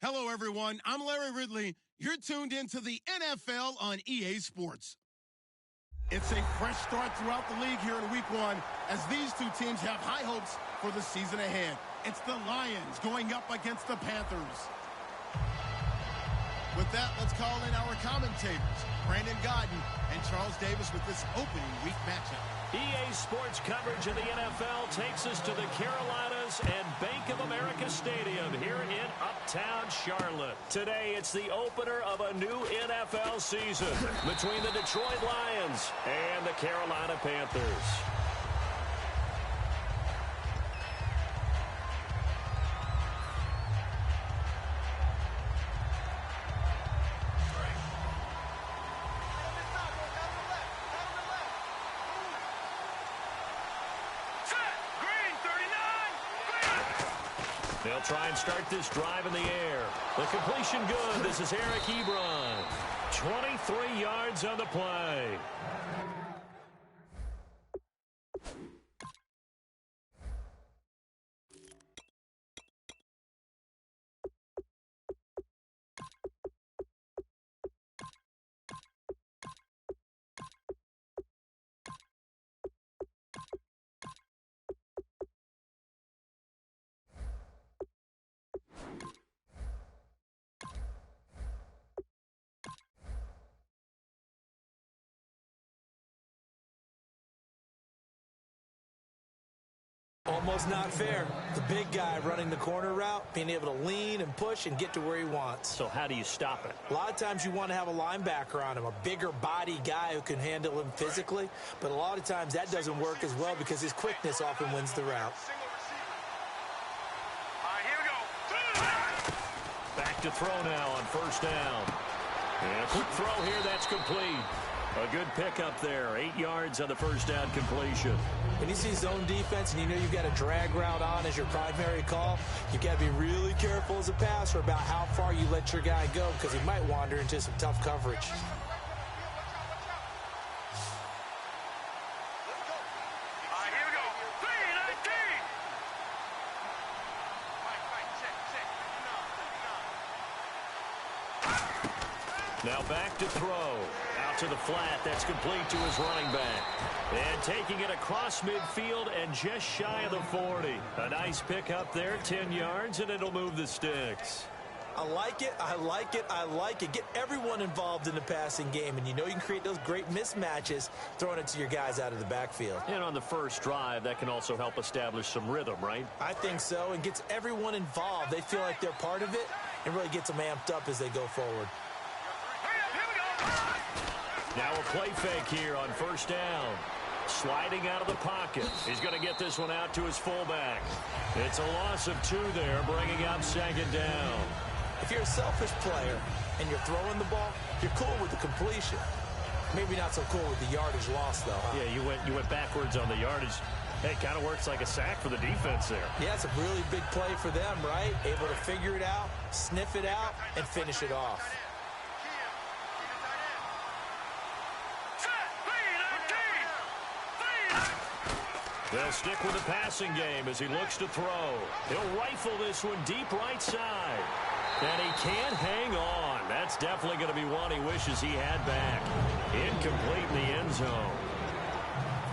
Hello, everyone. I'm Larry Ridley. You're tuned into the NFL on EA Sports. It's a fresh start throughout the league here in Week 1 as these two teams have high hopes for the season ahead. It's the Lions going up against the Panthers. With that, let's call in our commentators, Brandon Godden and Charles Davis, with this opening week matchup. EA Sports coverage of the NFL takes us to the Carolinas and Bank of America Stadium here in Uptown Charlotte. Today, it's the opener of a new NFL season between the Detroit Lions and the Carolina Panthers. They'll try and start this drive in the air. The completion good. This is Eric Ebron. 23 yards on the play. Almost not fair. The big guy running the corner route, being able to lean and push and get to where he wants. So how do you stop it? A lot of times you want to have a linebacker on him, a bigger body guy who can handle him physically. But a lot of times that doesn't work as well because his quickness often wins the route. Back to throw now on first down. And a quick throw here, that's complete. A good pickup there. 8 yards on the first down completion. When you see zone defense and you know you've got a drag route on as your primary call, you've got to be really careful as a passer about how far you let your guy go because he might wander into some tough coverage. Now back to throw. Out to the flat. That's complete to his running back. And taking it across midfield and just shy of the 40. A nice pickup there, 10 yards, and it'll move the sticks. I like it, I like it, I like it. Get everyone involved in the passing game, and you know you can create those great mismatches throwing it to your guys out of the backfield. And on the first drive, that can also help establish some rhythm, right? I think so, and gets everyone involved. They feel like they're part of it and really gets them amped up as they go forward. Now a play fake here on first down. Sliding out of the pocket. He's going to get this one out to his fullback. It's a loss of 2 there, bringing up second down. If you're a selfish player and you're throwing the ball, you're cool with the completion. Maybe not so cool with the yardage loss, though. Huh? Yeah, you went backwards on the yardage. Hey, it kind of works like a sack for the defense there. Yeah, it's a really big play for them, right? Able to figure it out, sniff it out, and finish it off. They'll stick with the passing game as he looks to throw. He'll rifle this one deep right side. And he can't hang on. That's definitely going to be one he wishes he had back. Incomplete in the end zone.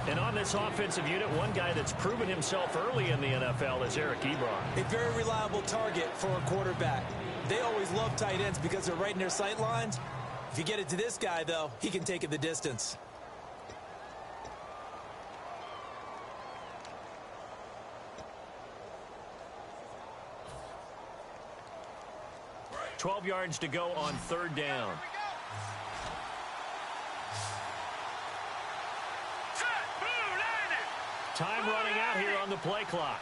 And on this offensive unit, one guy that's proven himself early in the NFL is Eric Ebron. A very reliable target for a quarterback. They always love tight ends because they're right in their sight lines. If you get it to this guy, though, he can take it the distance. 12 yards to go on third down. Time running out here on the play clock.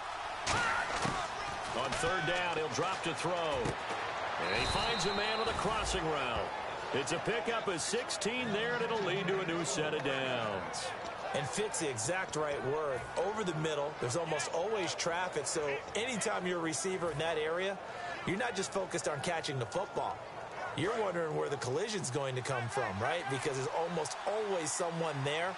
On third down, he'll drop to throw. And he finds a man on the crossing route. It's a pickup of 16 there, and it'll lead to a new set of downs. And fit's the exact right word. Over the middle, there's almost always traffic, so anytime you're a receiver in that area, you're not just focused on catching the football. You're wondering where the collision's going to come from, right? Because there's almost always someone there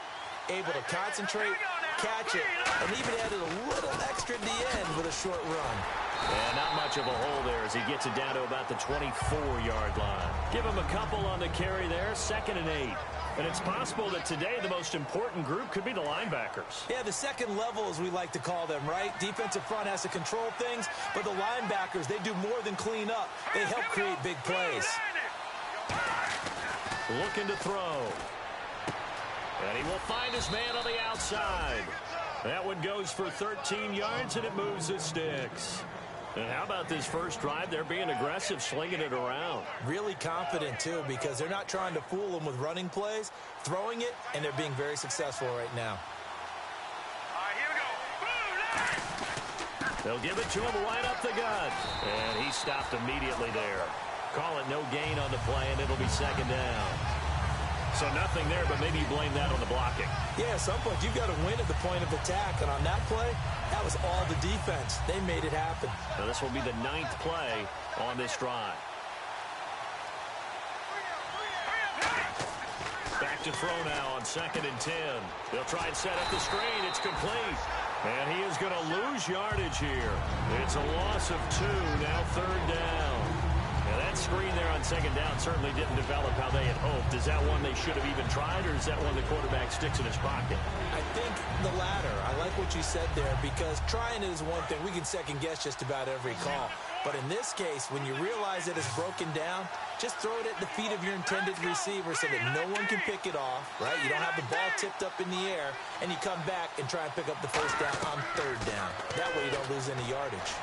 able to concentrate, catch it, and even added a little extra at the end with a short run. And not much of a hole there as he gets it down to about the 24-yard line. Give him a couple on the carry there, 2nd and 8. And it's possible that today the most important group could be the linebackers. Yeah, the second level, as we like to call them, right? Defensive front has to control things, but the linebackers, they do more than clean up. They help create big plays. Looking to throw. And he will find his man on the outside. That one goes for 13 yards, and it moves the sticks. And how about this first drive? They're being aggressive, slinging it around. Really confident, too, because they're not trying to fool them with running plays, throwing it, and they're being very successful right now. All right, here we go. They'll give it to him right up the gut. And he stopped immediately there. Call it no gain on the play, and it'll be 2nd down. So nothing there, but maybe you blame that on the blocking. Yeah, at some point, you've got to win at the point of attack. And on that play, that was all the defense. They made it happen. Now this will be the 9th play on this drive. Back to throw now on 2nd and 10. They'll try and set up the screen. It's complete. And he is going to lose yardage here. It's a loss of 2, now 3rd down. Now that screen there on 2nd down certainly didn't develop how they had hoped. Is that one they should have even tried, or is that one the quarterback sticks in his pocket? I think the latter. I like what you said there, because trying it is one thing. We can second guess just about every call. But in this case, when you realize that it's broken down, just throw it at the feet of your intended receiver so that no one can pick it off, right? You don't have the ball tipped up in the air, and you come back and try and pick up the first down on 3rd down. That way you don't lose any yardage.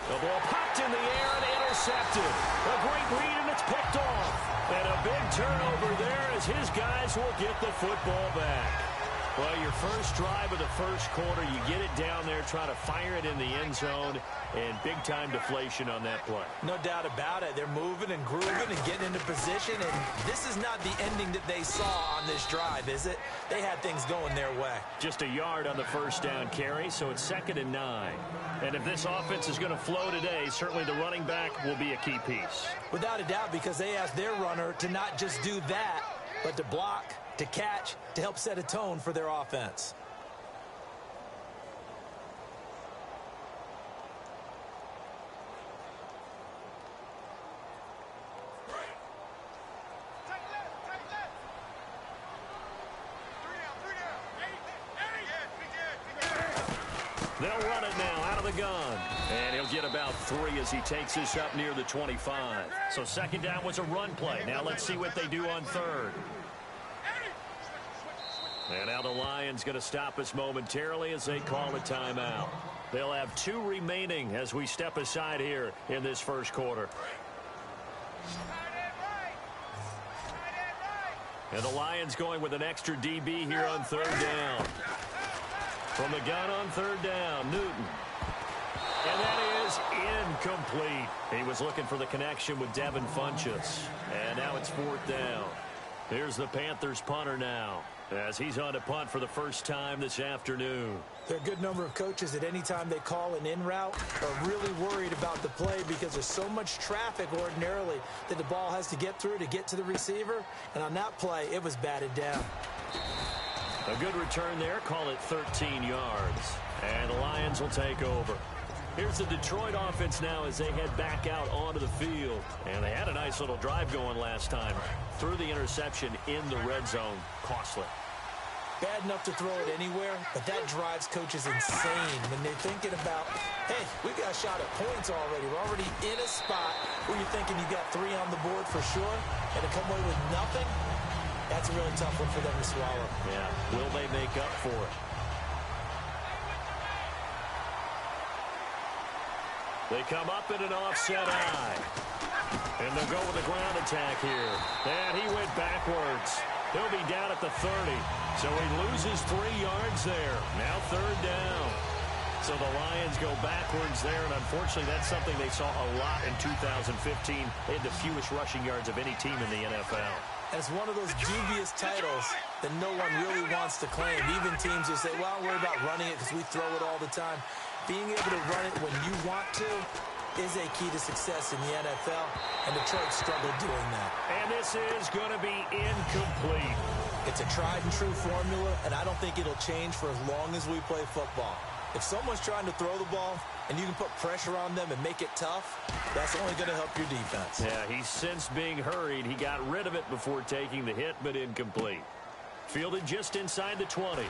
The ball popped in the air and intercepted. A great read, and it's picked off. And a big turnover there as his guys will get the football back. Well, your first drive of the first quarter, you get it down there, try to fire it in the end zone, and big-time deflation on that play. No doubt about it. They're moving and grooving and getting into position, and this is not the ending that they saw on this drive, is it? They had things going their way. Just a yard on the first down carry, so it's 2nd and 9. And if this offense is going to flow today, certainly the running back will be a key piece. Without a doubt, because they asked their runner to not just do that, but to block, to catch, to help set a tone for their offense. They'll run it now out of the gun. And he'll get about 3 as he takes this up near the 25. So 2nd down was a run play. Now let's see what they do on 3rd. And now the Lions going to stop us momentarily as they call a timeout. They'll have 2 remaining as we step aside here in this first quarter. And the Lions going with an extra DB here on 3rd down. From the gun on 3rd down, Newton. And that is incomplete. He was looking for the connection with Devin Funchess. And now it's 4th down. Here's the Panthers punter now, as he's on to punt for the first time this afternoon. There are a good number of coaches that any time they call an in route are really worried about the play because there's so much traffic ordinarily that the ball has to get through to get to the receiver. And on that play, it was batted down. A good return there. Call it 13 yards. And the Lions will take over. Here's the Detroit offense now as they head back out onto the field. And they had a nice little drive going last time. Threw the interception in the red zone. Costly. Bad enough to throw it anywhere, but that drives coaches insane when they're thinking about, hey, we've got a shot at points already. We're already in a spot where you're thinking you got 3 on the board for sure, and to come away with nothing, that's a really tough one for them to swallow. Yeah, will they make up for it? They come up in an offset eye. And they'll go with a ground attack here. And he went backwards. He'll be down at the 30. So he loses 3 yards there. Now 3rd down. So the Lions go backwards there. And unfortunately, that's something they saw a lot in 2015. They had the fewest rushing yards of any team in the NFL. And it's one of those dubious titles that no one really wants to claim. Even teams who say, well, we're about running it because we throw it all the time. Being able to run it when you want to is a key to success in the NFL, and Detroit struggled doing that. And this is going to be incomplete. It's a tried-and-true formula, and I don't think it'll change for as long as we play football. If someone's trying to throw the ball and you can put pressure on them and make it tough, that's only going to help your defense. Yeah, he's since being hurried. He got rid of it before taking the hit, but incomplete. Fielded just inside the 20.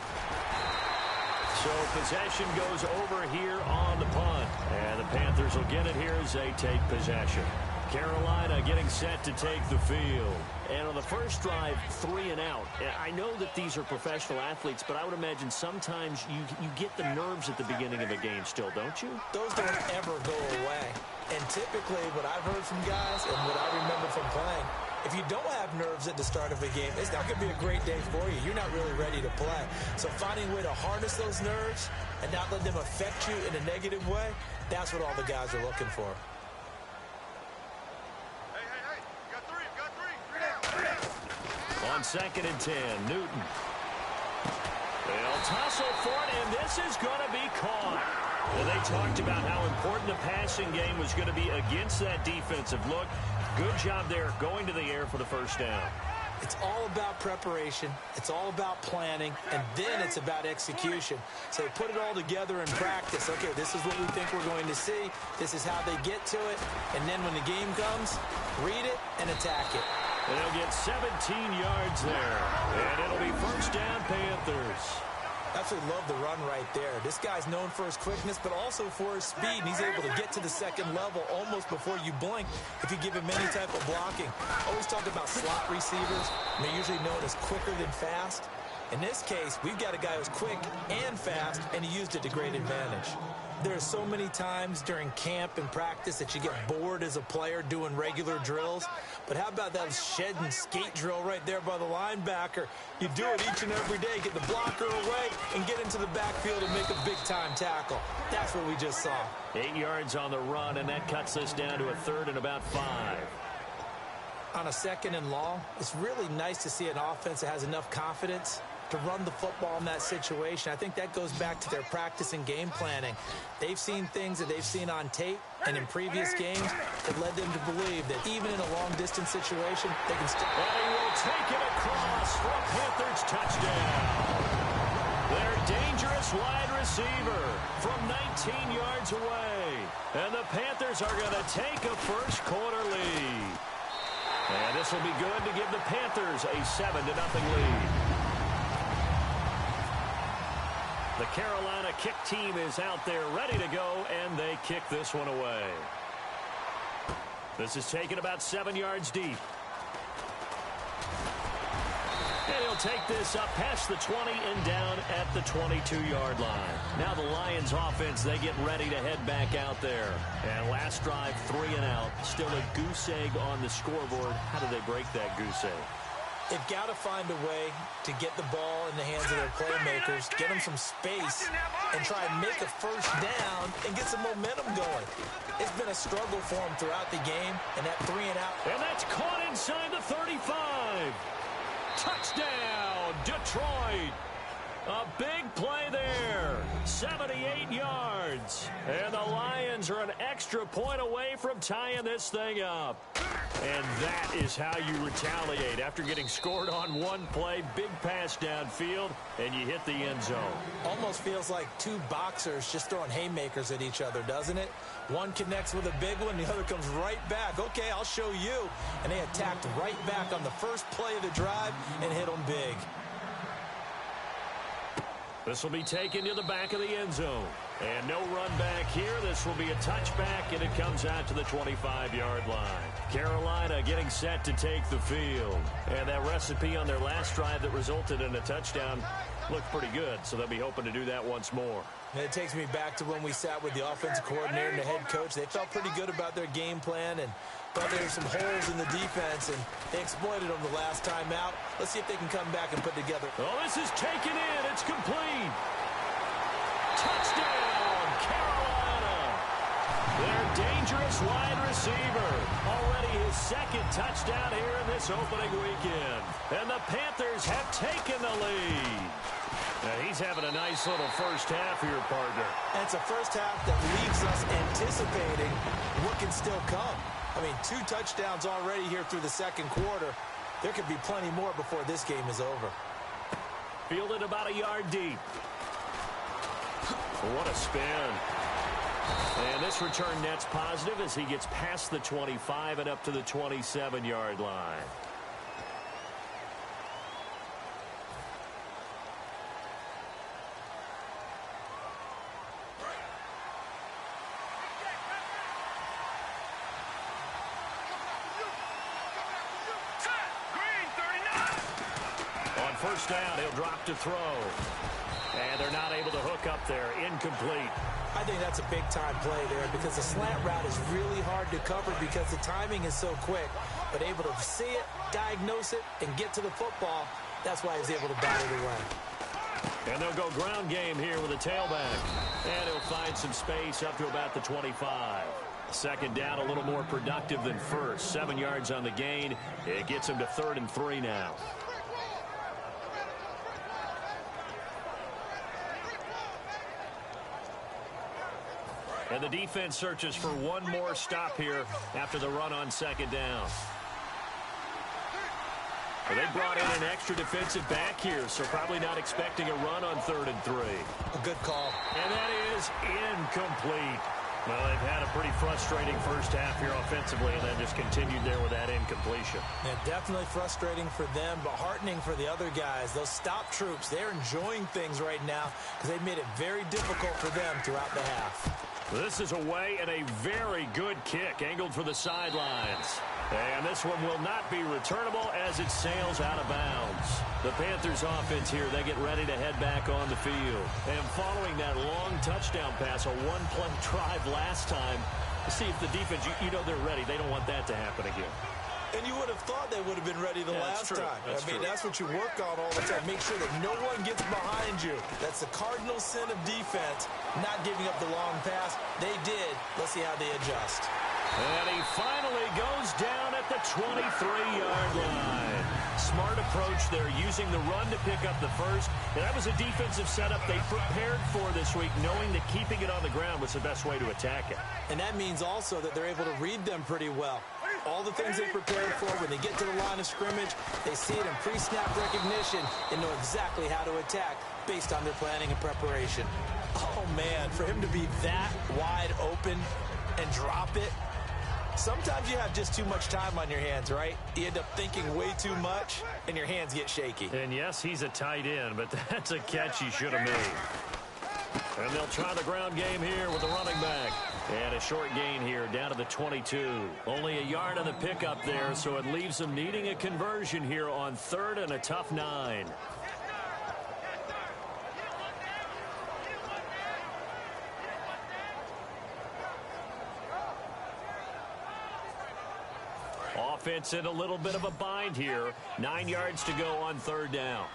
So possession goes over here on the punt. And the Panthers will get it here as they take possession. Carolina getting set to take the field. And on the first drive, 3 and out. I know that these are professional athletes, but I would imagine sometimes you get the nerves at the beginning of a game still, don't you? Those don't ever go away. And typically what I've heard from guys and what I remember from playing, if you don't have nerves at the start of a game, it's not going to be a great day for you. You're not really ready to play. So finding a way to harness those nerves and not let them affect you in a negative way, that's what all the guys are looking for. On 2nd and 10, Newton. They'll tussle for it, and this is going to be caught. And they talked about how important the passing game was going to be against that defensive look. Good job there going to the air for the first down. It's all about preparation. It's all about planning, and then it's about execution. So they put it all together in practice. Okay, this is what we think we're going to see. This is how they get to it. And then when the game comes, read it and attack it. And they'll get 17 yards there. And it'll be first down, Panthers. Absolutely love the run right there. This guy's known for his quickness, but also for his speed. And he's able to get to the second level almost before you blink if you give him any type of blocking. Always talk about slot receivers. And they're usually known as quicker than fast. In this case, we've got a guy who's quick and fast, and he used it to great advantage. There are so many times during camp and practice that you get bored as a player doing regular drills. But how about that shed and skate drill right there by the linebacker? You do it each and every day. Get the blocker away and get into the backfield and make a big-time tackle. That's what we just saw. 8 yards on the run, and that cuts this down to a 3rd and about 5. On a 2nd and long, it's really nice to see an offense that has enough confidence to run the football in that situation. I think that goes back to their practice and game planning. They've seen things that they've seen on tape and in previous games that led them to believe that even in a long-distance situation, they can still... And he will take it across for a Panthers touchdown. Their dangerous wide receiver from 19 yards away. And the Panthers are going to take a first-quarter lead. And this will be good to give the Panthers a 7-0 lead. The Carolina kick team is out there ready to go, and they kick this one away. This is taken about 7 yards deep. And he'll take this up past the 20 and down at the 22-yard line. Now the Lions offense, they get ready to head back out there. And last drive, 3 and out. Still a goose egg on the scoreboard. How do they break that goose egg? They've got to find a way to get the ball in the hands of their playmakers, get them some space, and try and make a first down and get some momentum going. It's been a struggle for them throughout the game, and that 3 and out. And that's caught inside the 35. Touchdown, Detroit. A big play there. 78 yards. And the Lions are an extra point away from tying this thing up. And that is how you retaliate. After getting scored on one play, big pass downfield, and you hit the end zone. Almost feels like two boxers just throwing haymakers at each other, doesn't it? One connects with a big one, the other comes right back. Okay, I'll show you. And they attacked right back on the first play of the drive and hit them big. This will be taken to the back of the end zone. And no run back here. This will be a touchback, and it comes out to the 25-yard line. Carolina getting set to take the field. And that recipe on their last drive that resulted in a touchdown looked pretty good, so they'll be hoping to do that once more. And it takes me back to when we sat with the offensive coordinator and the head coach. They felt pretty good about their game plan and thought there were some holes in the defense, and they exploited them the last time out. Let's see if they can come back and put together. Oh, this is taken in. It's complete. Touchdown, Carolina. Their dangerous wide receiver. Already his second touchdown here in this opening weekend. And the Panthers have taken the lead. Now he's having a nice little first half here, partner. And it's a first half that leaves us anticipating what can still come. I mean, 2 touchdowns already here through the second quarter. There could be plenty more before this game is over. Fielded about a yard deep. What a spin. And this return net's positive as he gets past the 25 and up to the 27-yard line. On first down, he'll drop to throw. And they're not able to hook up there. Incomplete. I think that's a big-time play there because the slant route is really hard to cover because the timing is so quick. But able to see it, diagnose it, and get to the football, that's why he's able to bat it away. And they'll go ground game here with a tailback. And he'll find some space up to about the 25. Second down, a little more productive than first. 7 yards on the gain. It gets him to 3rd and 3 now. And the defense searches for one more stop here after the run on second down. Well, they brought in an extra defensive back here, so probably not expecting a run on 3rd and 3. A good call. And that is incomplete. Well, they've had a pretty frustrating first half here offensively and then just continued there with that incompletion. Yeah, definitely frustrating for them, but heartening for the other guys. Those stop troops, they're enjoying things right now because they've made it very difficult for them throughout the half. This is away and a very good kick angled for the sidelines. And this one will not be returnable as it sails out of bounds. The Panthers offense here, they get ready to head back on the field. And following that long touchdown pass, a one-play drive last time, see if the defense, you know they're ready. They don't want that to happen again. And you would have thought they would have been ready the last time. That's what you work on all the time. Make sure that no one gets behind you. That's the cardinal sin of defense, not giving up the long pass. They did. Let's see how they adjust. And he finally goes down at the 23-yard line. Smart approach there, using the run to pick up the first. And that was a defensive setup they prepared for this week, knowing that keeping it on the ground was the best way to attack it. And that means also that they're able to read them pretty well. All the things they prepared for, when they get to the line of scrimmage, they see it in pre-snap recognition and know exactly how to attack based on their planning and preparation. Oh, man, for him to be that wide open and drop it, sometimes you have just too much time on your hands, right? You end up thinking way too much, and your hands get shaky. And, yes, he's a tight end, but that's a catch he should have made. And they'll try the ground game here with the running back. And a short gain here down to the 22. Only a yard on the pickup there, so it leaves them needing a conversion here on 3rd and a tough 9. Offense in a little bit of a bind here. 9 yards to go on 3rd down.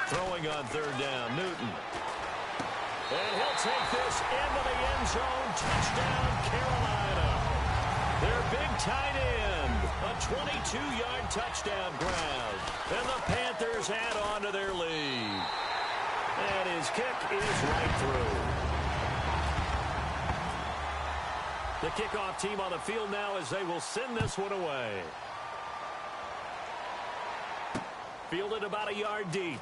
Throwing on 3rd down, Newton. And he'll take this into the end zone. Touchdown, Carolina. Their big tight end. A 22-yard touchdown grab. And the Panthers add on to their lead. And his kick is right through. The kickoff team on the field now as they will send this one away. Fielded about a yard deep.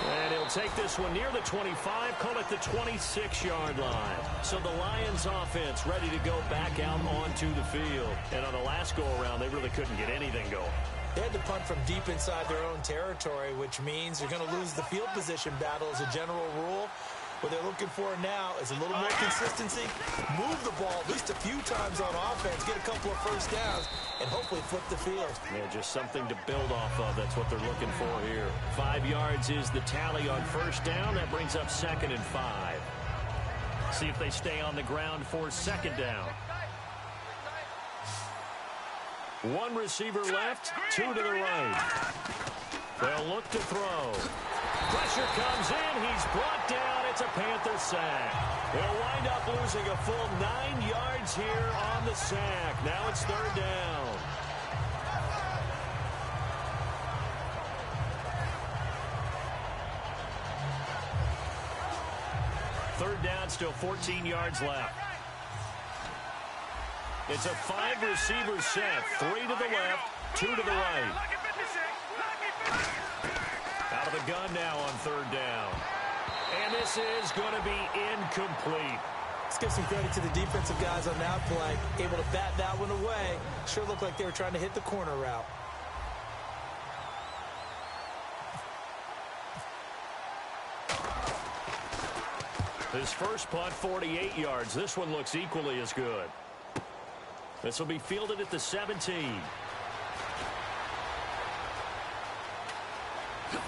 And he'll take this one near the 25, call it the 26-yard line. So the Lions offense ready to go back out onto the field. And on the last go-around, they really couldn't get anything going. They had to punt from deep inside their own territory, which means you're going to lose the field position battle as a general rule. What they're looking for now is a little more consistency, move the ball at least a few times on offense, get a couple of first downs, and hopefully flip the field. Yeah, just something to build off of. That's what they're looking for here. 5 yards is the tally on first down. That brings up 2nd and 5. See if they stay on the ground for 2nd down. One receiver left, 2 to the right. They'll look to throw. Pressure comes in. He's brought down. It's a Panther sack. They'll wind up losing a full 9 yards here on the sack. Now it's 3rd down. Third down, still 14 yards left. It's a 5-receiver set. 3 to the left, 2 to the right. Out of the gun now on 3rd down. And this is going to be incomplete. Let's give some credit to the defensive guys on that play. Able to bat that one away. Sure looked like they were trying to hit the corner route. His first punt, 48 yards. This one looks equally as good. This will be fielded at the 17.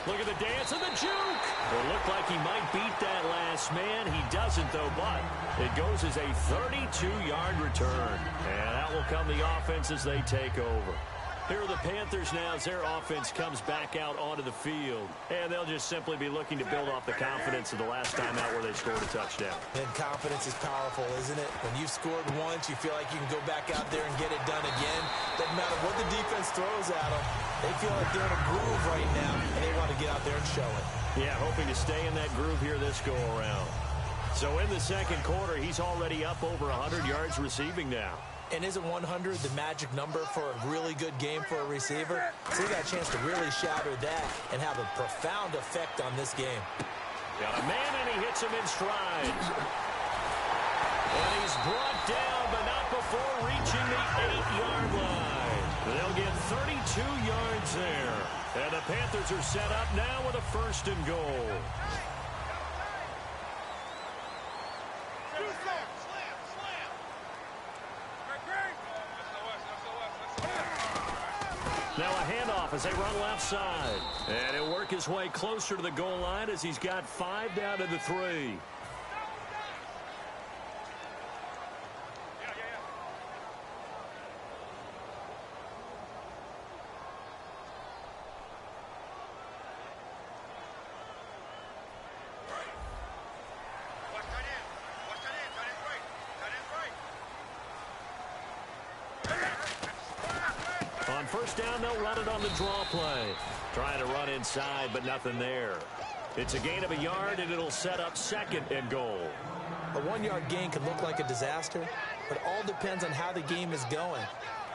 Look at the dance and the juke. It looked like he might beat that last man. He doesn't, though, but it goes as a 32-yard return. And that will come the offense as they take over. Here are the Panthers now as their offense comes back out onto the field. And they'll just simply be looking to build off the confidence of the last time out where they scored a touchdown. And confidence is powerful, isn't it? When you've scored once, you feel like you can go back out there and get it done again. Doesn't matter what the defense throws at them. They feel like they're in a groove right now, and they want to get out there and show it. Yeah, hoping to stay in that groove here this go-around. So in the second quarter, he's already up over 100 yards receiving now. And isn't 100 the magic number for a really good game for a receiver? So he got a chance to really shatter that and have a profound effect on this game. Got a man, and he hits him in stride. And he's brought down, but not before reaching the 8-yard line. They'll get 32 yards there. And the Panthers are set up now with a 1st and goal. Now a handoff as they run left side. And he'll work his way closer to the goal line as he's got 5 down to the 3. First down, they'll run it on the draw play. Trying to run inside, but nothing there. It's a gain of a yard, and it'll set up 2nd and goal. A 1-yard gain could look like a disaster, but all depends on how the game is going.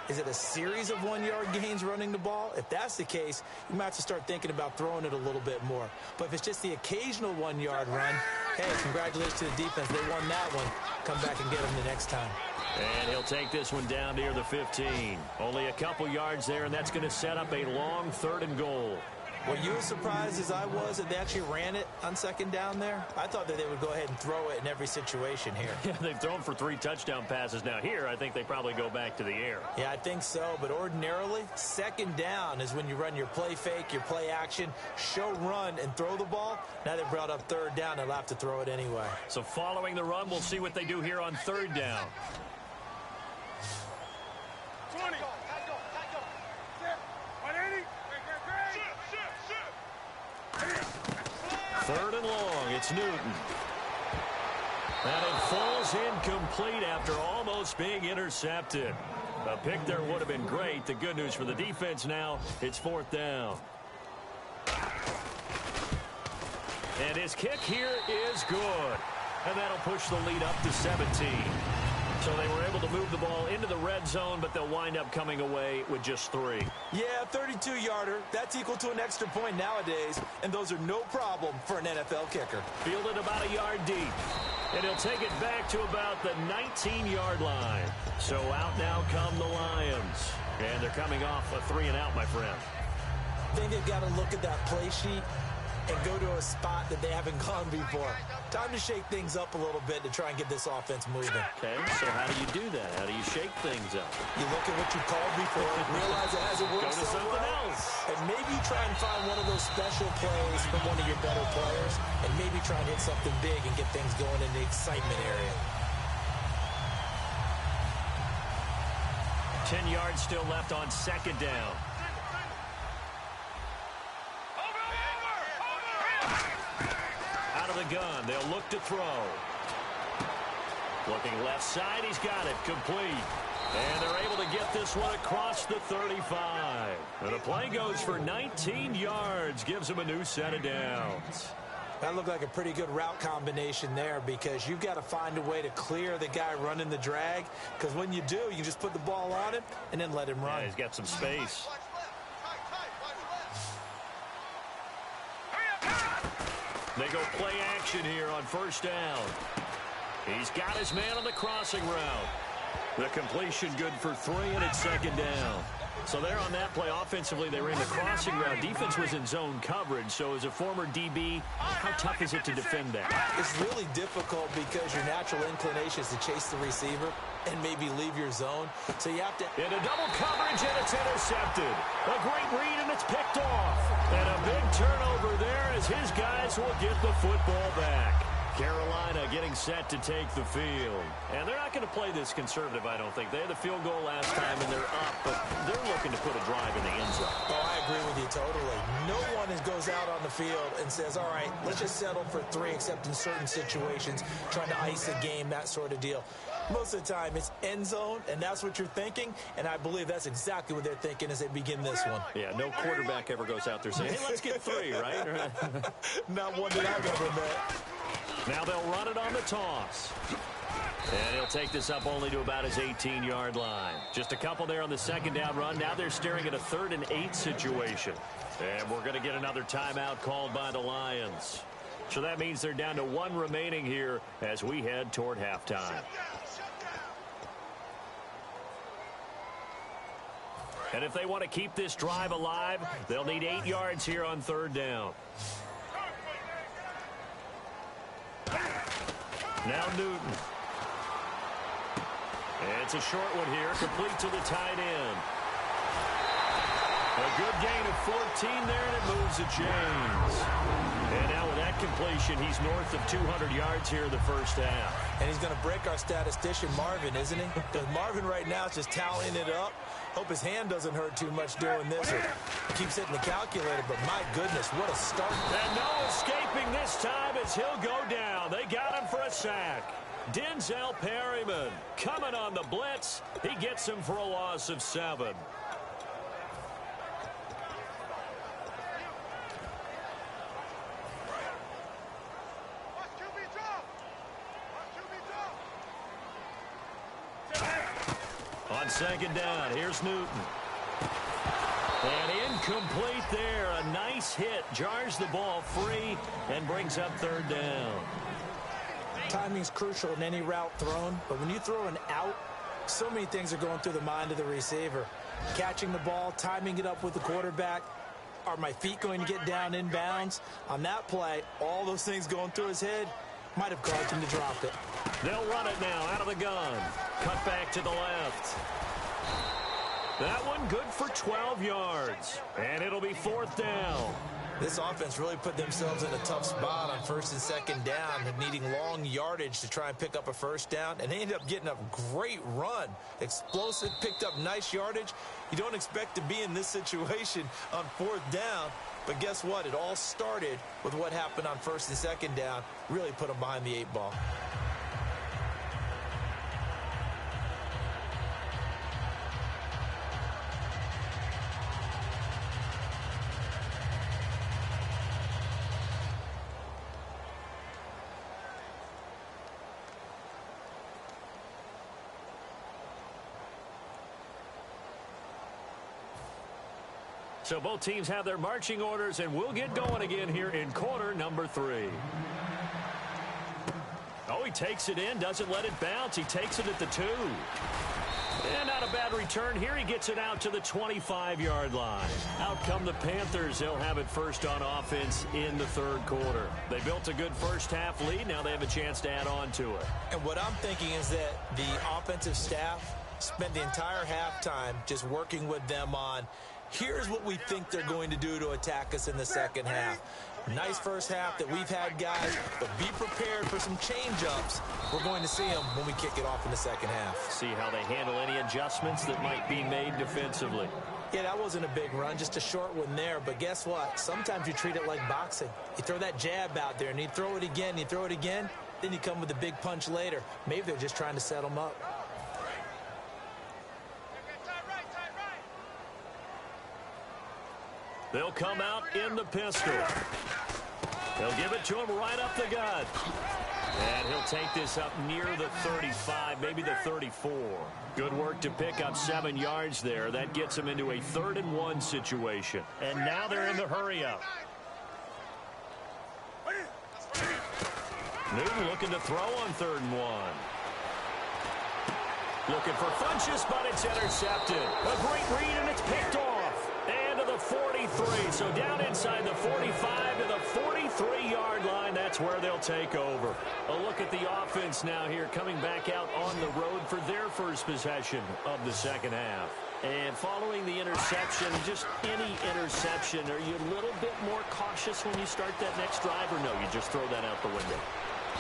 Is it a series of 1-yard gains running the ball? If that's the case, you might have to start thinking about throwing it a little bit more. But if it's just the occasional 1-yard run, hey, congratulations to the defense. They won that one. Come back and get them the next time. And he'll take this one down near the 15. Only a couple yards there, and that's going to set up a long 3rd and goal. Were you as surprised as I was that they actually ran it on 2nd down there? I thought that they would go ahead and throw it in every situation here. Yeah, they've thrown for 3 touchdown passes. Now here, I think they probably go back to the air. Yeah, I think so. But ordinarily, 2nd down is when you run your play fake, your play action, show run, and throw the ball. Now they brought up 3rd down. They'll have to throw it anyway. So following the run, we'll see what they do here on 3rd down. 20. 3rd and long, it's Newton. And it falls incomplete after almost being intercepted. A pick there would have been great. The good news for the defense now, it's 4th down. And his kick here is good. And that'll push the lead up to 17. So they were able to move the ball into the red zone, but they'll wind up coming away with just 3. Yeah, 32-yarder. That's equal to an extra point nowadays, and those are no problem for an NFL kicker. Fielded about a yard deep. And he'll take it back to about the 19-yard line. So out now come the Lions. And they're coming off a 3-and-out, my friend. I think they've got to look at that play sheet and go to a spot that they haven't gone before. Time to shake things up a little bit to try and get this offense moving. Okay, so how do you do that? How do you shake things up? You look at what you called before, realize it hasn't worked Go to something else. and maybe you try and find one of those special plays from one of your better players, and maybe try and hit something big and get things going in the excitement area. 10 yards still left on 2nd down. Out of the gun, they'll look to throw. Looking left side, he's got it, complete. And they're able to get this one across the 35. And the play goes for 19 yards, gives him a new set of downs. That looked like a pretty good route combination there because you've got to find a way to clear the guy running the drag, because when you do, you just put the ball on him and then let him run. Yeah, he's got some space. They go play action here on first down. He's got his man on the crossing route. The completion good for 3, and it's second down. So there on that play, offensively, they ran the crossing route. Defense was in zone coverage. So as a former DB, how tough is it to defend that? It's really difficult because your natural inclination is to chase the receiver and maybe leave your zone. So you have to... In a double coverage, and it's intercepted. A great read, and it's picked off. And a big turnover there as his guys will get the football back. Carolina getting set to take the field. And they're not going to play this conservative, I don't think. They had the field goal last time, and they're up, but they're looking to put a drive in the end zone. Oh, I agree with you totally. No one goes out on the field and says, all right, let's just settle for 3, except in certain situations, trying to ice a game, that sort of deal. Most of the time, it's end zone, and that's what you're thinking, and I believe that's exactly what they're thinking as they begin this one. Yeah, no quarterback ever goes out there saying, hey, let's get 3, right? Not one that I've ever met. Now they'll run it on the toss. And he'll take this up only to about his 18-yard line. Just a couple there on the second down run. Now they're staring at a 3rd and 8 situation. And we're going to get another timeout called by the Lions. So that means they're down to 1 remaining here as we head toward halftime. And if they want to keep this drive alive, they'll need 8 yards here on 3rd down. Now Newton. It's a short one here, complete to the tight end. A good gain of 14 there, and it moves to James. And now with that completion, he's north of 200 yards here in the first half. And he's going to break our statistician, Marvin, isn't he? Because Marvin right now is just tallying it up. Hope his hand doesn't hurt too much doing this. Or keeps hitting the calculator, but my goodness, what a start. And no escaping this time as he'll go down. They got him for a sack. Denzel Perryman coming on the blitz. He gets him for a loss of 7. On second down, here's Newton. And incomplete there. A nice hit. Jars the ball free and brings up 3rd down. Timing's crucial in any route thrown, but when you throw an out, so many things are going through the mind of the receiver. Catching the ball, timing it up with the quarterback. Are my feet going to get down in bounds? On that play, all those things going through his head might have caused him to drop it. They'll run it now out of the gun. Cut back to the left. That one good for 12 yards. And it'll be 4th down. This offense really put themselves in a tough spot on 1st and 2nd down, needing long yardage to try and pick up a 1st down, and they ended up getting a great run. Explosive, picked up nice yardage. You don't expect to be in this situation on 4th down, but guess what? It all started with what happened on 1st and 2nd down. Really put them behind the 8 ball. So both teams have their marching orders, and we'll get going again here in quarter number 3. Oh, he takes it in, doesn't let it bounce. He takes it at the 2. And not a bad return here. He gets it out to the 25-yard line. Out come the Panthers. They'll have it first on offense in the 3rd quarter. They built a good first half lead. Now they have a chance to add on to it. And what I'm thinking is that the offensive staff spent the entire halftime just working with them on, here's what we think they're going to do to attack us in the second half. Nice first half that we've had, guys, but be prepared for some change-ups. We're going to see them when we kick it off in the second half. See how they handle any adjustments that might be made defensively. Yeah, that wasn't a big run, just a short one there. But guess what? Sometimes you treat it like boxing. You throw that jab out there, and you throw it again, you throw it again, then you come with a big punch later. Maybe they're just trying to set them up. They'll come out in the pistol. They'll give it to him right up the gut. And he'll take this up near the 35, maybe the 34. Good work to pick up 7 yards there. That gets him into a 3rd and 1 situation. And now they're in the hurry-up. Newton looking to throw on 3rd and 1. Looking for Funchess, but it's intercepted. A great read, and it's picked off. And to the 43. So down inside the 45 to the 43-yard line. That's where they'll take over. A look at the offense now here, coming back out on the road for their first possession of the second half. And following the interception, just any interception, are you a little bit more cautious when you start that next drive, or no, you just throw that out the window?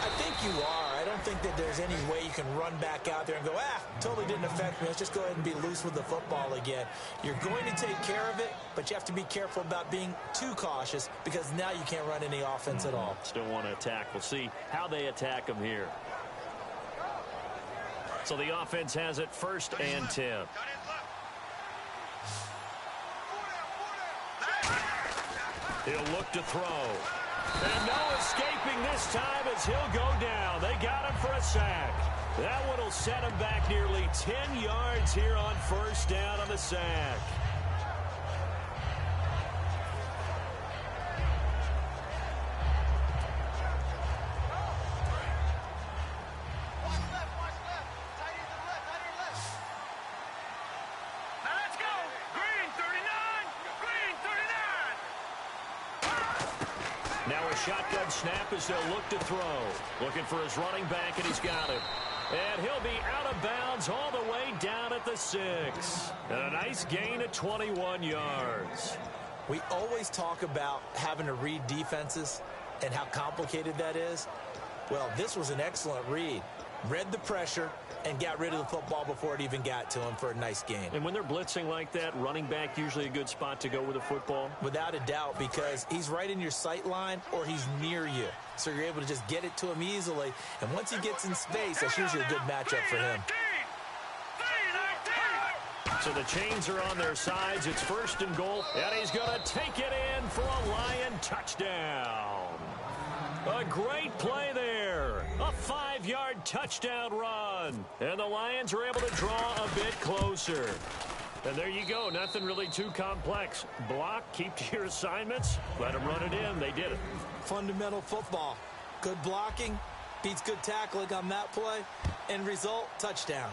I think you are. I don't think that there's any way you can run back out there and go, totally didn't affect me. Let's just go ahead and be loose with the football again. You're going to take care of it, but you have to be careful about being too cautious because now you can't run any offense at all. Still want to attack. We'll see how they attack them here. So the offense has it 1st and 10. He'll look to throw. And no escaping this time as he'll go down. They got him for a sack. That one will set him back nearly 10 yards here on 1st down on the sack. Now a shotgun snap as they'll look to throw. Looking for his running back, and he's got him. And he'll be out of bounds all the way down at the 6. And a nice gain of 21 yards. We always talk about having to read defenses and how complicated that is. Well, this was an excellent read. Read the pressure and got rid of the football before it even got to him for a nice gain. And when they're blitzing like that, running back usually a good spot to go with the football? Without a doubt, because he's right in your sight line or he's near you. So you're able to just get it to him easily. And once he gets in space, that's usually a good matchup for him. So the chains are on their sides. It's 1st and goal. And he's going to take it in for a Lion touchdown. A great play there. A 5-yard touchdown run. And the Lions are able to draw a bit closer. And there you go. Nothing really too complex. Block, keep to your assignments, let them run it in. They did it. Fundamental football. Good blocking, beats good tackling on that play. End result, touchdown.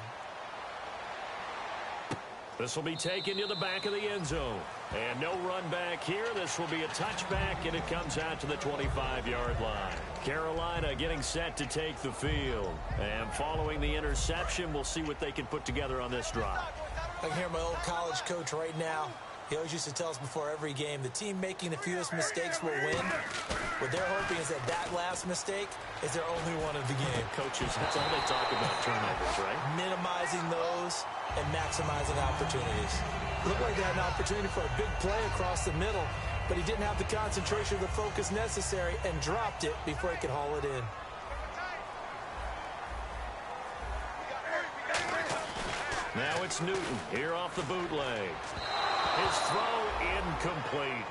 This will be taken to the back of the end zone. And no run back here. This will be a touchback, and it comes out to the 25-yard line. Carolina getting set to take the field. And following the interception, we'll see what they can put together on this drive. I can hear my old college coach right now. He always used to tell us before every game, the team making the fewest mistakes will win. What they're hoping is that last mistake is their only one of the game. Coaches, that's all they talk about, turnovers, right? Minimizing those and maximizing opportunities. Looked like they had an opportunity for a big play across the middle, but he didn't have the concentration or the focus necessary and dropped it before he could haul it in. Now it's Newton here off the bootleg. His throw incomplete.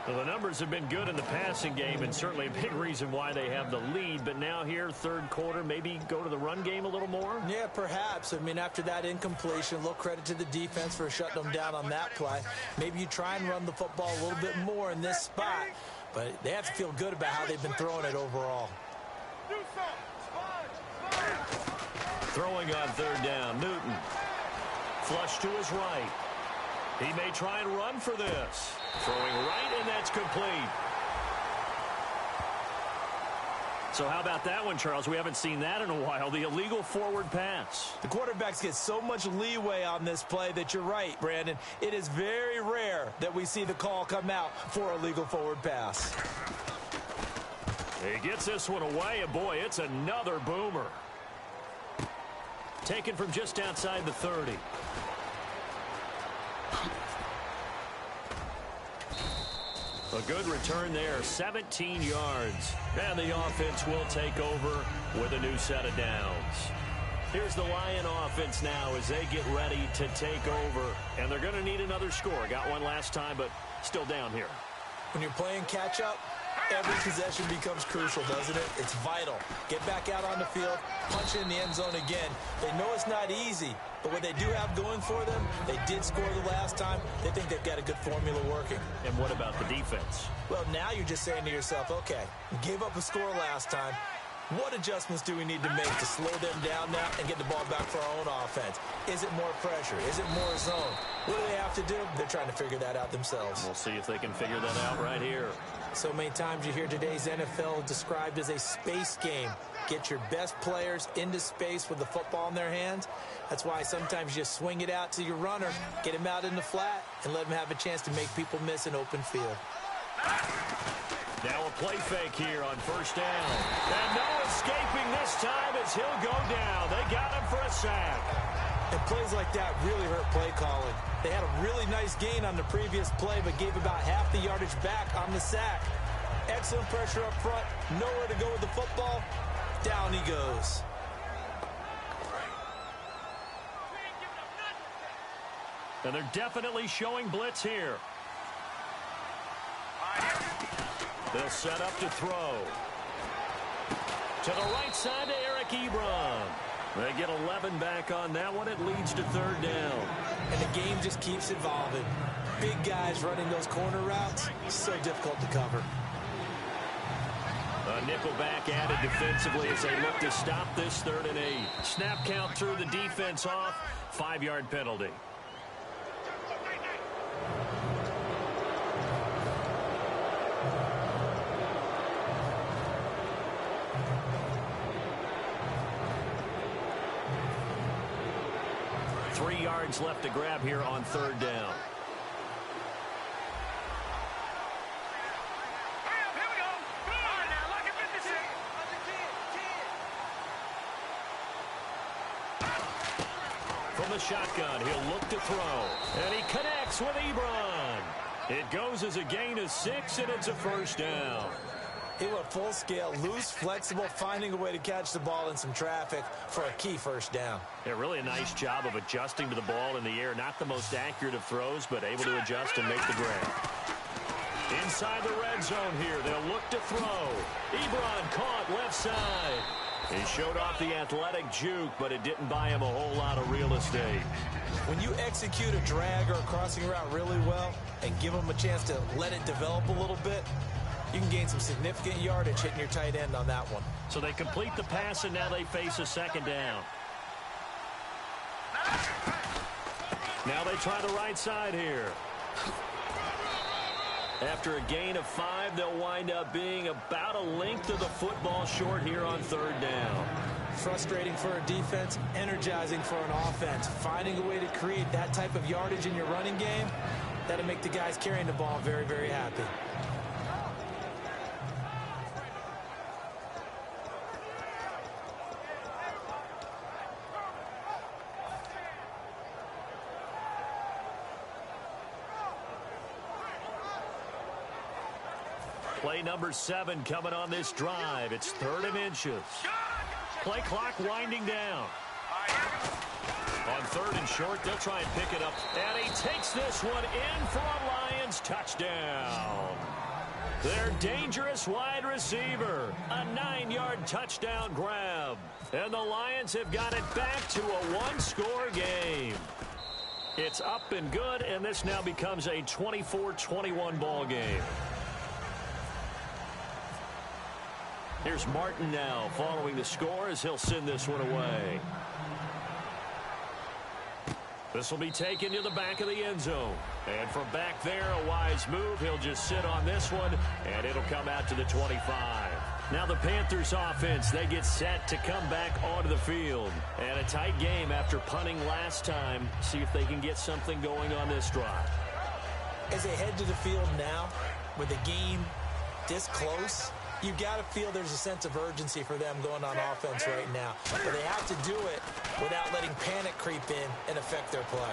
Well, the numbers have been good in the passing game, and certainly a big reason why they have the lead. But now here, 3rd quarter, maybe go to the run game a little more? Yeah, perhaps. I mean, after that incompletion, a little credit to the defense for shutting them down on that play. Maybe you try and run the football a little bit more in this spot. But they have to feel good about how they've been throwing it overall. Throwing on 3rd down, Newton. Flush to his right. He may try and run for this. Throwing right, and that's complete. So how about that one, Charles? We haven't seen that in a while. The illegal forward pass. The quarterbacks get so much leeway on this play that you're right, Brandon. It is very rare that we see the call come out for a legal forward pass. He gets this one away, and boy, it's another boomer. Taken from just outside the 30. A good return there, 17 yards. And the offense will take over with a new set of downs. Here's the Lion offense now as they get ready to take over. And they're going to need another score. Got one last time, but still down here. When you're playing catch-up Every possession becomes crucial, doesn't it? It's vital. Get back out on the field, punch it in the end zone again. They know it's not easy, but what they do have going for them, they did score the last time. They think they've got a good formula working. And what about the defense? Well, now you're just saying to yourself, okay, we gave up a score last time. What adjustments do we need to make to slow them down now and get the ball back for our own offense? Is it more pressure? Is it more zone? What do they have to do? They're trying to figure that out themselves. We'll see if they can figure that out right here. So many times you hear today's NFL described as a space game. Get your best players into space with the football in their hands. That's why sometimes you swing it out to your runner, get him out in the flat, and let him have a chance to make people miss an open field. Now a play fake here on first down. And no escaping this time as he'll go down. They got him for a sack. And plays like that really hurt play calling. They had a really nice gain on the previous play, but gave about half the yardage back on the sack. Excellent pressure up front. Nowhere to go with the football. Down he goes. And they're definitely showing blitz here. They'll set up to throw. To the right side to Eric Ebron. They get 11 back on that one. It leads to third down. And the game just keeps evolving. Big guys running those corner routes, so difficult to cover. A nickel back added defensively as they look to stop this 3rd and 8. Snap count through the defense off. 5-yard penalty. Left to grab here on 3rd down. Here we go. All right, now, look at 56. From the shotgun, he'll look to throw. And he connects with Ebron. It goes as a gain of 6, and it's a first down. He went full scale, loose, flexible, finding a way to catch the ball in some traffic for a key first down. Yeah, really a nice job of adjusting to the ball in the air. Not the most accurate of throws, but able to adjust and make the grab. Inside the red zone here, they'll look to throw. Ebron caught left side. He showed off the athletic juke, but it didn't buy him a whole lot of real estate. When you execute a drag or a crossing route really well and give them a chance to let it develop a little bit, you can gain some significant yardage hitting your tight end on that one. So they complete the pass, and now they face a 2nd down. Now they try the right side here. After a gain of 5, they'll wind up being about a length of the football short here on 3rd down. Frustrating for a defense, energizing for an offense. Finding a way to create that type of yardage in your running game, that'll make the guys carrying the ball very, very happy. Play number 7 coming on this drive. It's 3rd and inches. Play clock winding down. On 3rd and short, they'll try and pick it up. And he takes this one in for a Lions touchdown. Their dangerous wide receiver. A 9-yard touchdown grab. And the Lions have got it back to a 1-score game. It's up and good, and this now becomes a 24-21 ball game. Here's Martin now following the score as he'll send this one away. This will be taken to the back of the end zone. And from back there, a wise move. He'll just sit on this one, and it'll come out to the 25. Now the Panthers offense, they get set to come back onto the field. And a tight game after punting last time. See if they can get something going on this drive. As they head to the field now, with the game this close, you've got to feel there's a sense of urgency for them going on offense right now. But they have to do it without letting panic creep in and affect their play.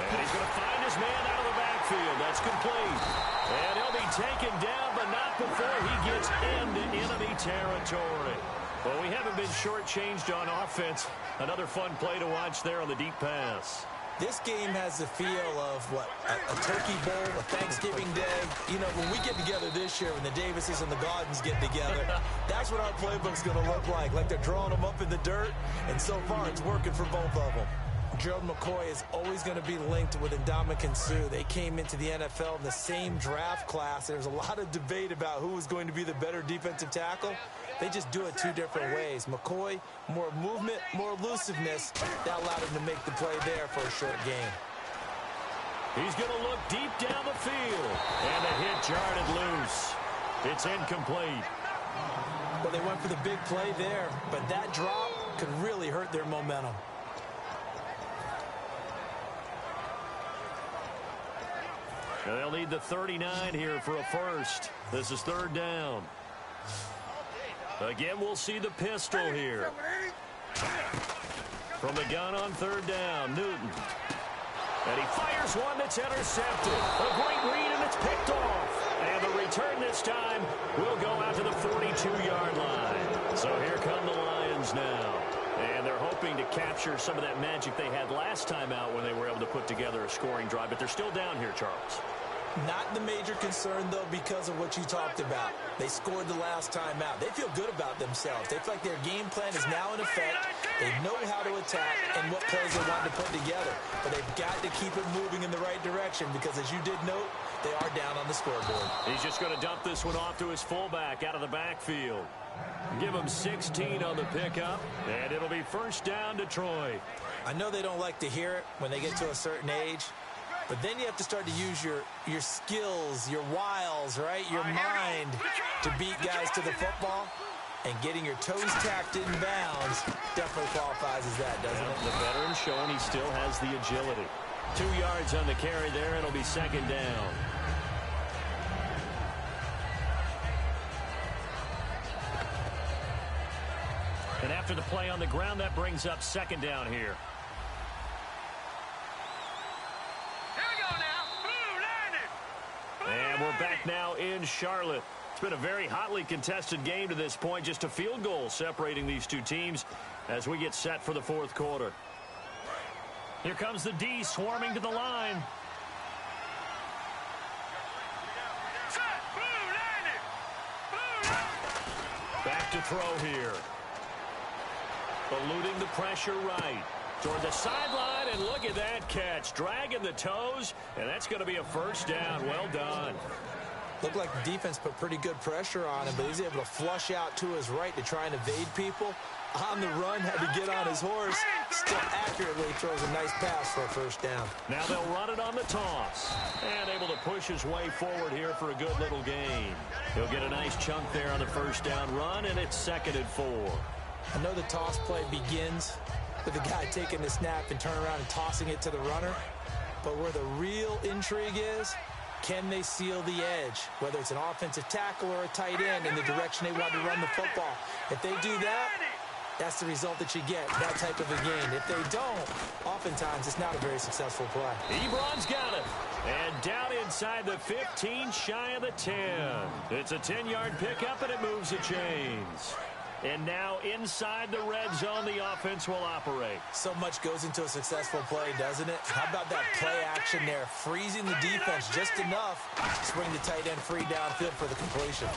And he's going to find his man out of the backfield. That's complete. And he'll be taken down, but not before he gets into enemy territory. Well, we haven't been shortchanged on offense. Another fun play to watch there on the deep pass. This game has the feel of, a Turkey Bowl, a Thanksgiving Day. You know, when we get together this year, when the Davises and the Gardens get together, that's what our playbook's going to look like they're drawing them up in the dirt, and so far it's working for both of them. Gerald McCoy is always going to be linked with Ndamukong Suh. They came into the NFL in the same draft class. There's a lot of debate about who was going to be the better defensive tackle. They just do it two different ways. McCoy, more movement, more elusiveness. That allowed him to make the play there for a short gain. He's going to look deep down the field. And the hit jarred it loose. It's incomplete. Well, they went for the big play there, but that drop could really hurt their momentum. And they'll need the 39 here for a first. This is third down. Again, we'll see the pistol here. From the gun on third down, Newton. And he fires one that's intercepted. A great read, and it's picked off. And the return this time will go out to the 42-yard line. So here come the Lions now. And they're hoping to capture some of that magic they had last time out when they were able to put together a scoring drive. But they're still down here, Charles. Not the major concern, though, because of what you talked about. They scored the last time out. They feel good about themselves. They feel like their game plan is now in effect. They know how to attack and what plays they want to put together. But they've got to keep it moving in the right direction because, as you did note, they are down on the scoreboard. He's just going to dump this one off to his fullback out of the backfield. Give him 16 on the pickup, and it'll be first down, Detroit. I know they don't like to hear it when they get to a certain age, but then you have to start to use your skills, your wiles, right, your mind to beat guys to the football. And getting your toes tapped in bounds definitely qualifies as that, doesn't it? The veteran showing he still has the agility. 2 yards on the carry there, and it'll be second down. And after the play on the ground, that brings up second down here. And we're back now in Charlotte. It's been a very hotly contested game to this point. Just a field goal separating these two teams as we get set for the fourth quarter. Here comes the D swarming to the line. Back to throw here. Eluding the pressure right. Toward the sideline, and look at that catch. Dragging the toes, and that's going to be a first down. Well done. Looked like the defense put pretty good pressure on him, but he's able to flush out to his right to try and evade people. On the run, had to get on his horse. Still accurately throws a nice pass for a first down. Now they'll run it on the toss. And able to push his way forward here for a good little gain. He'll get a nice chunk there on the first down run, and it's 2nd and 4. I know the toss play begins with the guy taking the snap and turning around and tossing it to the runner. But where the real intrigue is, can they seal the edge, whether it's an offensive tackle or a tight end in the direction they want to run the football? If they do that, that's the result that you get, that type of a gain. If they don't, oftentimes it's not a very successful play. Ebron's got it. And down inside the 15, shy of the 10. It's a 10-yard pickup, and it moves the chains. And now inside the red zone, the offense will operate. So much goes into a successful play, doesn't it? How about that play action there? Freezing the defense just enough to swing the tight end free downfield for the completion.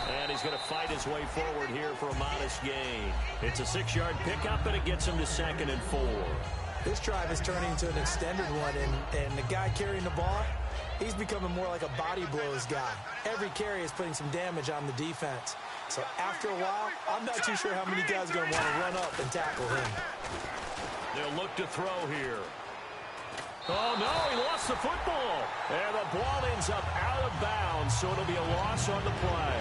And he's going to fight his way forward here for a modest gain. It's a 6-yard pickup, and it gets him to 2nd and 4. This drive is turning into an extended one, and the guy carrying the ball, he's becoming more like a body blows guy. Every carry is putting some damage on the defense. So after a while, I'm not too sure how many guys are going to want to run up and tackle him. They'll look to throw here. Oh, no, he lost the football. And the ball ends up out of bounds, so it'll be a loss on the play.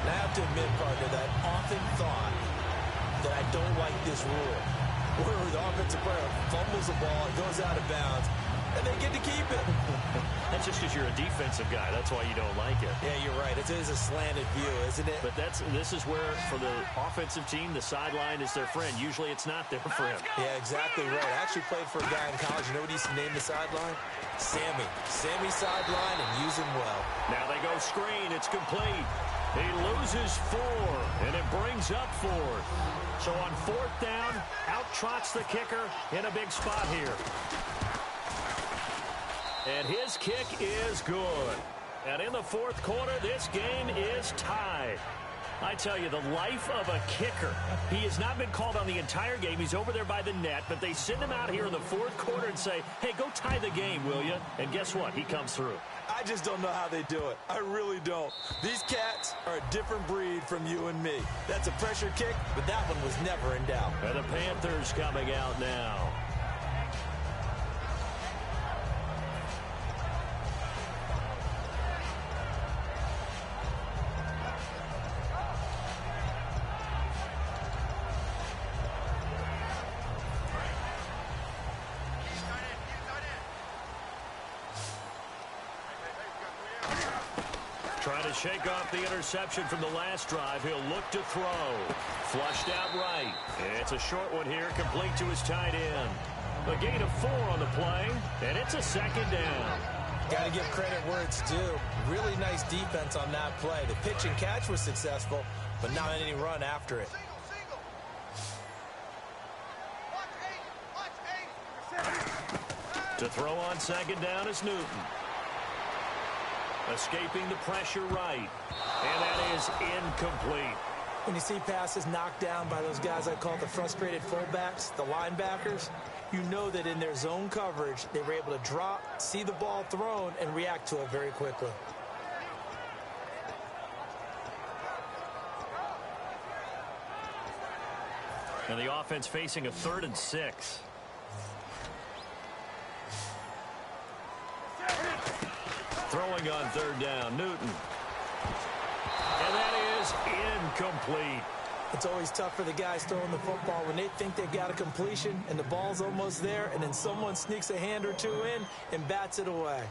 And I have to admit, partner, that I often thought that I don't like this rule, where the offensive player fumbles the ball, it goes out of bounds, and they get to keep it. That's just because you're a defensive guy. That's why you don't like it. Yeah, you're right. It is a slanted view, isn't it? But this is where, for the offensive team, the sideline is their friend. Usually it's not their friend. Yeah, exactly right. I actually played for a guy in college. You know what he used to name the sideline? Sammy. Sammy sideline, and use him well. Now they go screen. It's complete. He loses 4, and it brings up 4th. So on 4th down, out trots the kicker in a big spot here. And his kick is good. And in the 4th quarter, this game is tied. I tell you, the life of a kicker. He has not been called on the entire game. He's over there by the net, but they send him out here in the 4th quarter and say, hey, go tie the game, will you? And guess what? He comes through. I just don't know how they do it. I really don't. These cats are a different breed from you and me. That's a pressure kick, but that one was never in doubt. And the Panthers coming out now. Trying to shake off the interception from the last drive. He'll look to throw. Flushed out right. It's a short one here, complete to his tight end. A gain of 4 on the play, and it's a 2nd down. Got to give credit where it's due. Really nice defense on that play. The pitch and catch was successful, but not any run after it. To throw on 2nd down is Newton. Escaping the pressure right. And that is incomplete. When you see passes knocked down by those guys I call the frustrated fullbacks, the linebackers, you know that in their zone coverage, they were able to drop, see the ball thrown, and react to it very quickly. And the offense facing a 3rd and 6. Throwing on 3rd down, Newton. And that is incomplete. It's always tough for the guys throwing the football when they think they got a completion and the ball's almost there, and then someone sneaks a hand or 2 in and bats it away.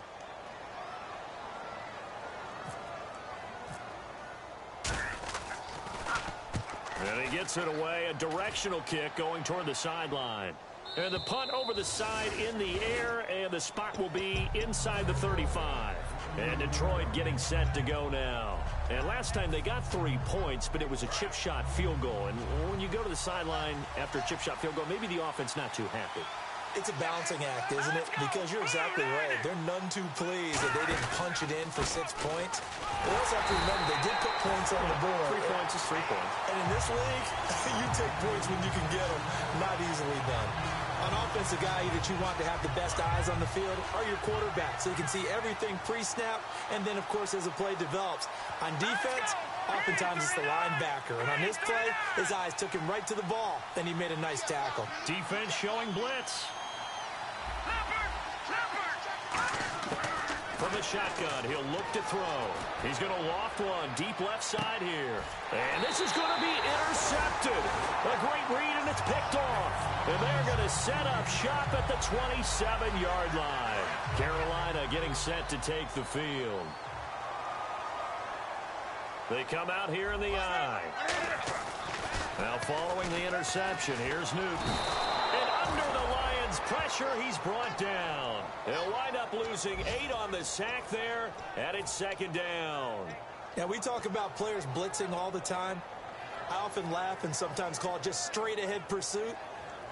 And he gets it away, a directional kick going toward the sideline. And the punt over the side in the air, and the spot will be inside the 35. And Detroit getting set to go now. And last time they got 3 points, but it was a chip shot field goal. And when you go to the sideline after a chip shot field goal, maybe the offense not too happy. It's a balancing act, isn't it? Because you're exactly right. They're none too pleased that they didn't punch it in for 6 points. But also have to remember, they did put points on the board. 3 points is 3 points. And in this league, you take points when you can get them. Not easily done. On offense, the guy that you want to have the best eyes on the field are your quarterback, so you can see everything pre-snap, and then, of course, as the play develops. On defense, oftentimes it's the linebacker. And on this play, his eyes took him right to the ball, then he made a nice tackle. Defense showing blitz. From the shotgun, he'll look to throw. He's going to loft one deep left side here. And this is going to be intercepted. A great read, and it's picked off. And they're going to set up shop at the 27-yard line. Carolina getting set to take the field. They come out here in the I. Now following the interception, here's Newton. And under the Lions' pressure, he's brought down. They'll wind up losing 8 on the sack there, and it's 2nd down. Now, we talk about players blitzing all the time. I often laugh and sometimes call it just straight-ahead pursuit.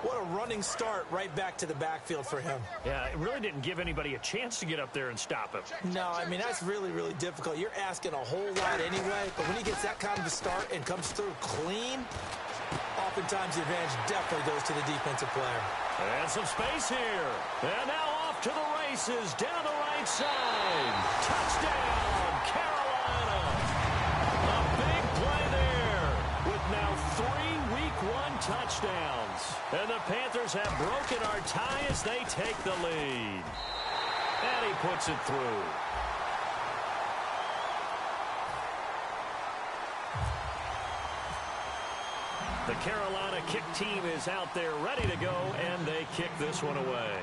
What a running start right back to the backfield for him. Yeah, it really didn't give anybody a chance to get up there and stop him. No, I mean, that's really, really difficult. You're asking a whole lot anyway, but when he gets that kind of a start and comes through clean, oftentimes the advantage definitely goes to the defensive player. And some space here. And now off to the races down the right side. Touchdown, Carolina. A big play there with now 3 Week 1 touchdowns. And the Panthers have broken our tie as they take the lead. And he puts it through. The Carolina kick team is out there ready to go, and they kick this one away.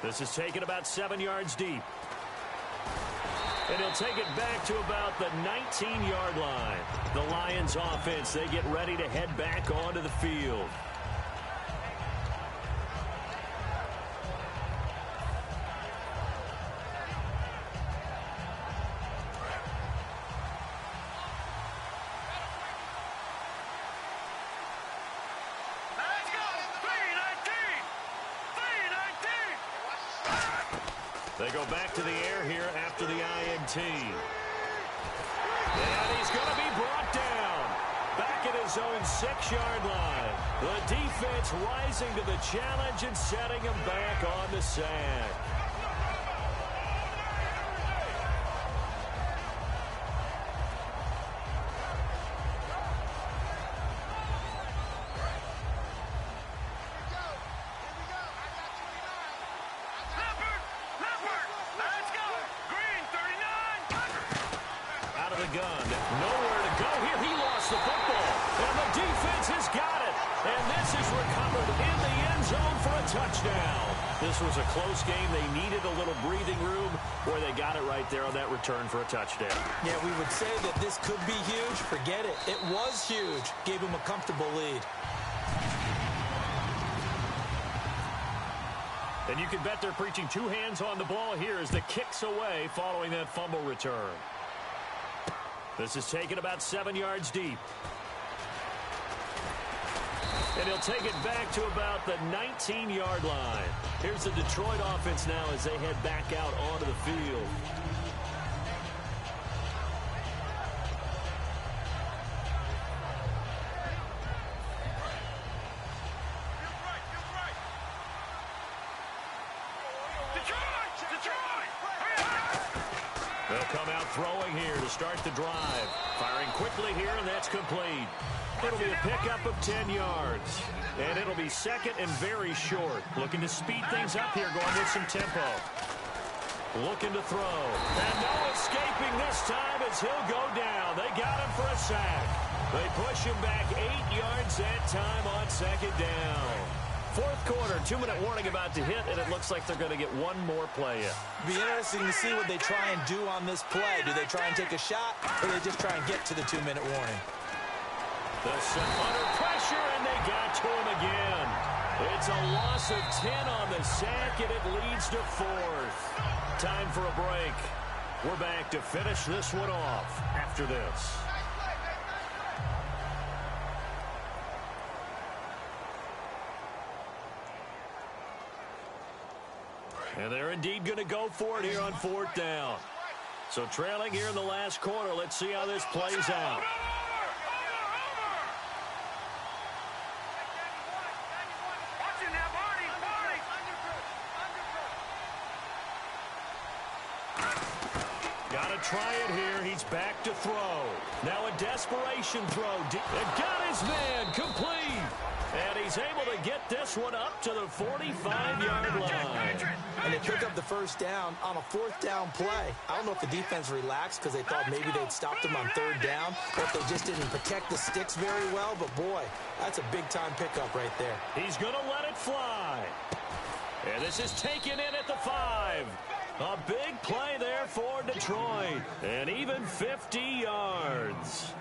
This is taken about 7 yards deep. And he'll take it back to about the 19-yard line. The Lions offense, they get ready to head back onto the field. They go back to the air here after the INT. And he's going to be brought down. Back at his own 6-yard line. The defense rising to the challenge and setting him back on the sack. Gun. Nowhere to go here. He lost the football. And the defense has got it. And this is recovered in the end zone for a touchdown. This was a close game. They needed a little breathing room where they got it right there on that return for a touchdown. Yeah, we would say that this could be huge. Forget it. It was huge. Gave him a comfortable lead. And you can bet they're preaching two hands on the ball here as the kick's away following that fumble return. This is taken about 7 yards deep. And he'll take it back to about the 19-yard line. Here's the Detroit offense now as they head back out onto the field. They'll come out throwing here to start the drive. Firing quickly here, and that's complete. It'll be a pickup of 10 yards. And it'll be second and very short. Looking to speed things up here, going with some tempo. Looking to throw. And no escaping this time as he'll go down. They got him for a sack. They push him back 8 yards that time on second down. Fourth quarter, 2-minute warning about to hit, and it looks like they're going to get one more play in. Be interesting to see what they try and do on this play. Do they try and take a shot, or do they just try and get to the 2-minute warning? The set under pressure, and they got to him again. It's a loss of 10 on the sack, and it leads to fourth. Time for a break. We're back to finish this one off after this. And they're indeed going to go for it here on fourth down. So trailing here in the last quarter. Let's see how this plays out. Got to try it here. He's back to throw. Now a desperation throw. And got his man complete. And he's able to get this one up to the 45-yard line. And they pick up the first down on a fourth down play. I don't know if the defense relaxed because they thought maybe they'd stopped them on third down, or if they just didn't protect the sticks very well. But, boy, that's a big-time pickup right there. He's going to let it fly. And this is taken in at the 5. A big play there for Detroit. And even 50 yards.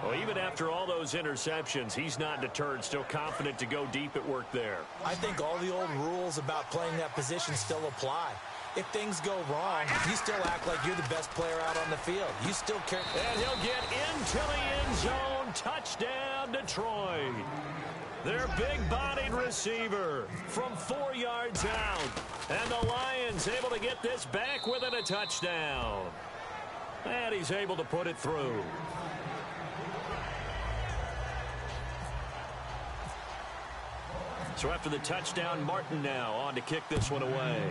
Well, even after all those interceptions, he's not deterred, still confident to go deep at work there. I think all the old rules about playing that position still apply. If things go wrong, you still act like you're the best player out on the field. You still care. And he'll get into the end zone. Touchdown, Detroit. Their big-bodied receiver from 4 yards out. And the Lions able to get this back within a touchdown. And he's able to put it through. So after the touchdown, Martin now on to kick this one away.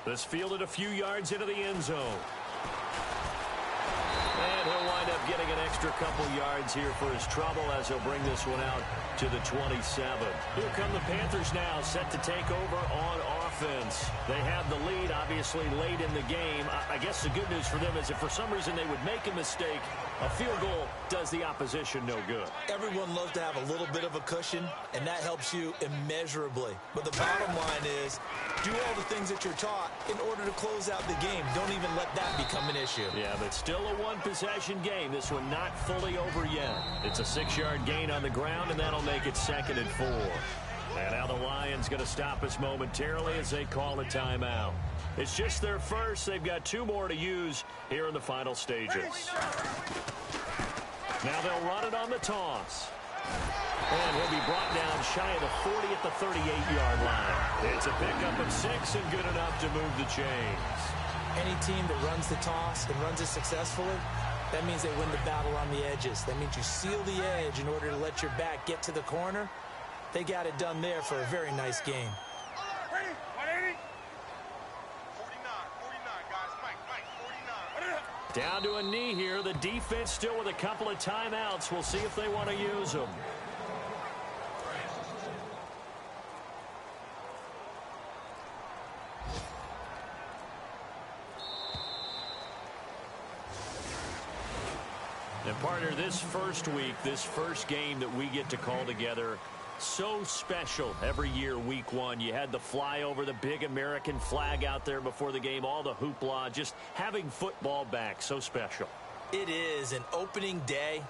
This fielded a few yards into the end zone. And he'll wind up getting an extra couple yards here for his trouble as he'll bring this one out to the 27. Here come the Panthers now, set to take over on offense. They have the lead, obviously, late in the game. I guess the good news for them is if for some reason they would make a mistake, a field goal does the opposition no good. Everyone loves to have a little bit of a cushion, and that helps you immeasurably. But the bottom line is, do all the things that you're taught in order to close out the game. Don't even let that become an issue. Yeah, but still a one-possession game. This one not fully over yet. It's a 6-yard gain on the ground, and that'll make it 2nd and 4. And now the Lions going to stop us momentarily as they call a timeout. It's just their first. They've got 2 more to use here in the final stages. Now they'll run it on the toss. And he'll be brought down shy of the 40 at the 38-yard line. It's a pickup of 6 and good enough to move the chains. Any team that runs the toss and runs it successfully, that means they win the battle on the edges. That means you seal the edge in order to let your back get to the corner. They got it done there for a very nice game. 180. 49, guys. Mike, 49. Down to a knee here. The defense still with a couple of timeouts. We'll see if they want to use them. And partner, this first week, this first game that we get to call together, so special every year, week one. You had the flyover, the big American flag out there before the game, all the hoopla, just having football back, so special. It is an opening day.